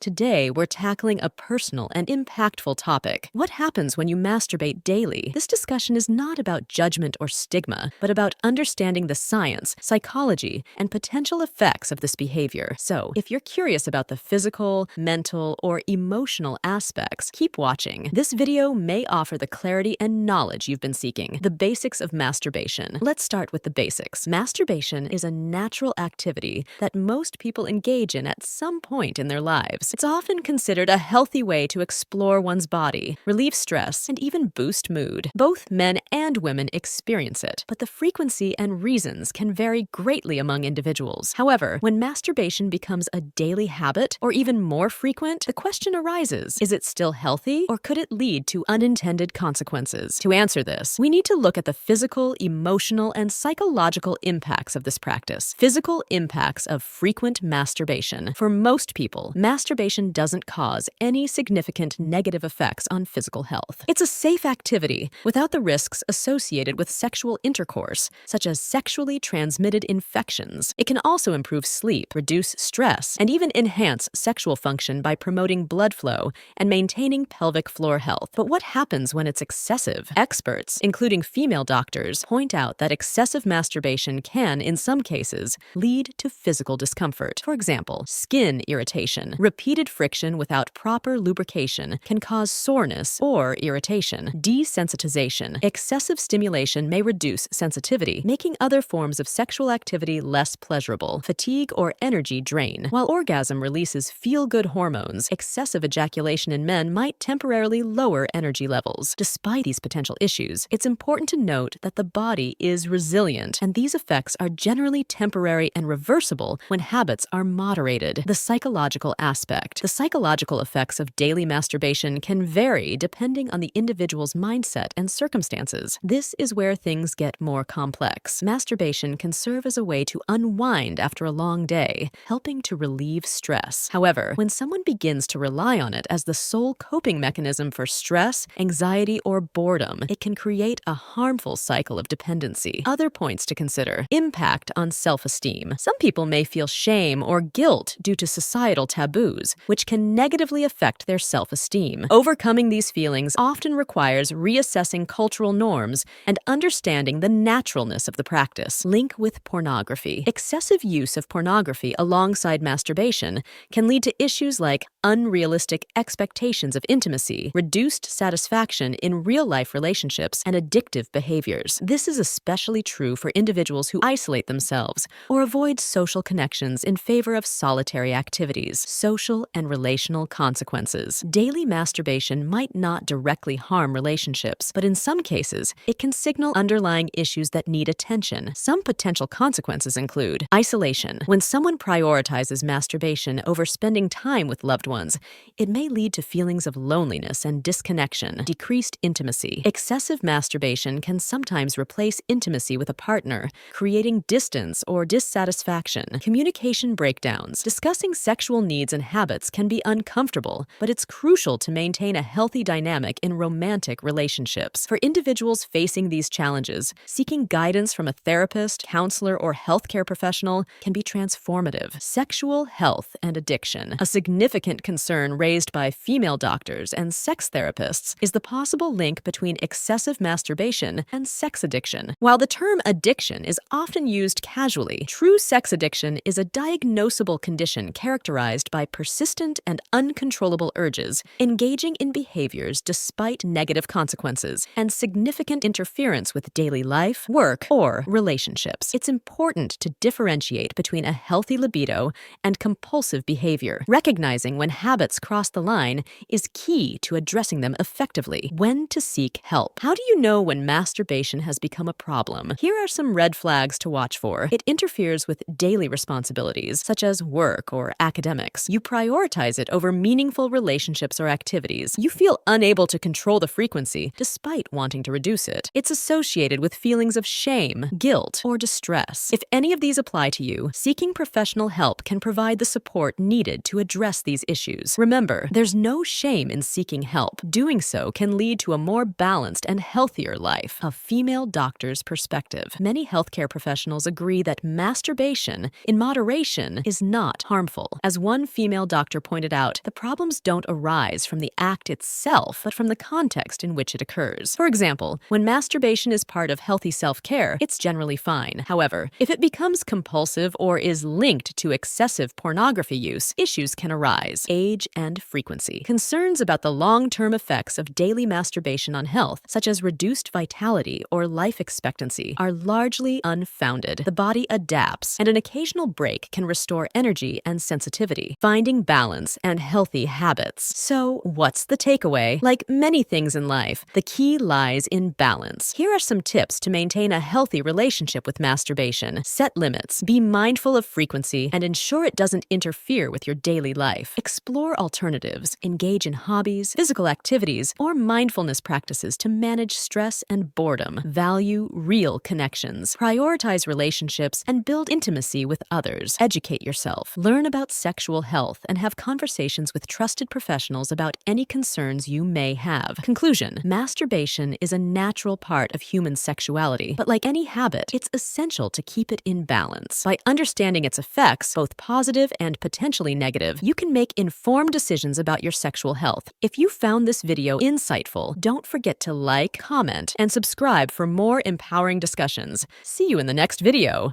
Today, we're tackling a personal and impactful topic. What happens when you masturbate daily? This discussion is not about judgment or stigma, but about understanding the science, psychology, and potential effects of this behavior. So, if you're curious about the physical, mental, or emotional aspects, keep watching. This video may offer the clarity and knowledge you've been seeking. The basics of masturbation. Let's start with the basics. Masturbation is a natural activity that most people engage in at some point in their lives. It's often considered a healthy way to explore one's body, relieve stress, and even boost mood. Both men and women experience it, but the frequency and reasons can vary greatly among individuals. However, when masturbation becomes a daily habit or even more frequent, the question arises, is it still healthy or could it lead to unintended consequences? To answer this, we need to look at the physical, emotional, and psychological impacts of this practice. Physical impacts of frequent masturbation. For most people, masturbation doesn't cause any significant negative effects on physical health. It's a safe activity without the risks associated with sexual intercourse, such as sexually transmitted infections. It can also improve sleep, reduce stress, and even enhance sexual function by promoting blood flow and maintaining pelvic floor health. But what happens when it's excessive? Experts, including female doctors, point out that excessive masturbation can, in some cases, lead to physical discomfort. For example, skin irritation. Repeated friction without proper lubrication can cause soreness or irritation. Desensitization. Excessive stimulation may reduce sensitivity, making other forms of sexual activity less pleasurable. Fatigue or energy drain. While orgasm releases feel-good hormones, excessive ejaculation in men might temporarily lower energy levels. Despite these potential issues, it's important to note that the body is resilient, and these effects are generally temporary and reversible when habits are moderated. The psychological aspect. The psychological effects of daily masturbation can vary depending on the individual's mindset and circumstances. This is where things get more complex. Masturbation can serve as a way to unwind after a long day, helping to relieve stress. However, when someone begins to rely on it as the sole coping mechanism for stress, anxiety, or boredom, it can create a harmful cycle of dependency. Other points to consider. Impact on self-esteem. Some people may feel shame or guilt due to societal taboos, which can negatively affect their self-esteem. Overcoming these feelings often requires reassessing cultural norms and understanding the naturalness of the practice. Link with pornography. Excessive use of pornography alongside masturbation can lead to issues like unrealistic expectations of intimacy, reduced satisfaction in real-life relationships, and addictive behaviors. This is especially true for individuals who isolate themselves or avoid social connections in favor of solitary activities. Social and relational consequences. Daily masturbation might not directly harm relationships, but in some cases, it can signal underlying issues that need attention. Some potential consequences include isolation. When someone prioritizes masturbation over spending time with loved ones, it may lead to feelings of loneliness and disconnection, decreased intimacy. Excessive masturbation can sometimes replace intimacy with a partner, creating distance or dissatisfaction. Communication breakdowns. Discussing sexual needs and habits can be uncomfortable, but it's crucial to maintain a healthy dynamic in romantic relationships. For individuals facing these challenges, seeking guidance from a therapist, counselor, or healthcare professional can be transformative. Sexual health and addiction. A significant concern raised by female doctors and sex therapists is the possible link between excessive masturbation and sex addiction. While the term addiction is often used casually, true sex addiction is a diagnosable condition characterized by persistent and uncontrollable urges, engaging in behaviors despite negative consequences, and significant interference with daily life, work, or relationships. It's important to differentiate between a healthy libido and compulsive behavior. Recognizing when habits cross the line is key to addressing them effectively. When to seek help. How do you know when masturbation has become a problem? Here are some red flags to watch for. It interferes with daily responsibilities, such as work or academics. You prioritize it over meaningful relationships or activities. You feel unable to control the frequency despite wanting to reduce it. It's associated with feelings of shame, guilt, or distress. If any of these apply to you, seeking professional help can provide the support needed to address these issues. issues. Remember, there's no shame in seeking help. Doing so can lead to a more balanced and healthier life. A female doctor's perspective. Many healthcare professionals agree that masturbation, in moderation, is not harmful. As one female doctor pointed out, the problems don't arise from the act itself, but from the context in which it occurs. For example, when masturbation is part of healthy self-care, it's generally fine. However, if it becomes compulsive or is linked to excessive pornography use, issues can arise. Age and frequency. Concerns about the long-term effects of daily masturbation on health, such as reduced vitality or life expectancy, are largely unfounded. The body adapts, and an occasional break can restore energy and sensitivity. Finding balance and healthy habits. So, what's the takeaway? Like many things in life, the key lies in balance. Here are some tips to maintain a healthy relationship with masturbation. Set limits, be mindful of frequency, and ensure it doesn't interfere with your daily life. Explore alternatives, engage in hobbies, physical activities, or mindfulness practices to manage stress and boredom. Value real connections. Prioritize relationships and build intimacy with others. Educate yourself. Learn about sexual health and have conversations with trusted professionals about any concerns you may have. Conclusion: masturbation is a natural part of human sexuality, but like any habit, it's essential to keep it in balance. By understanding its effects, both positive and potentially negative, you can make informed decisions about your sexual health. If you found this video insightful, don't forget to like, comment, and subscribe for more empowering discussions. See you in the next video.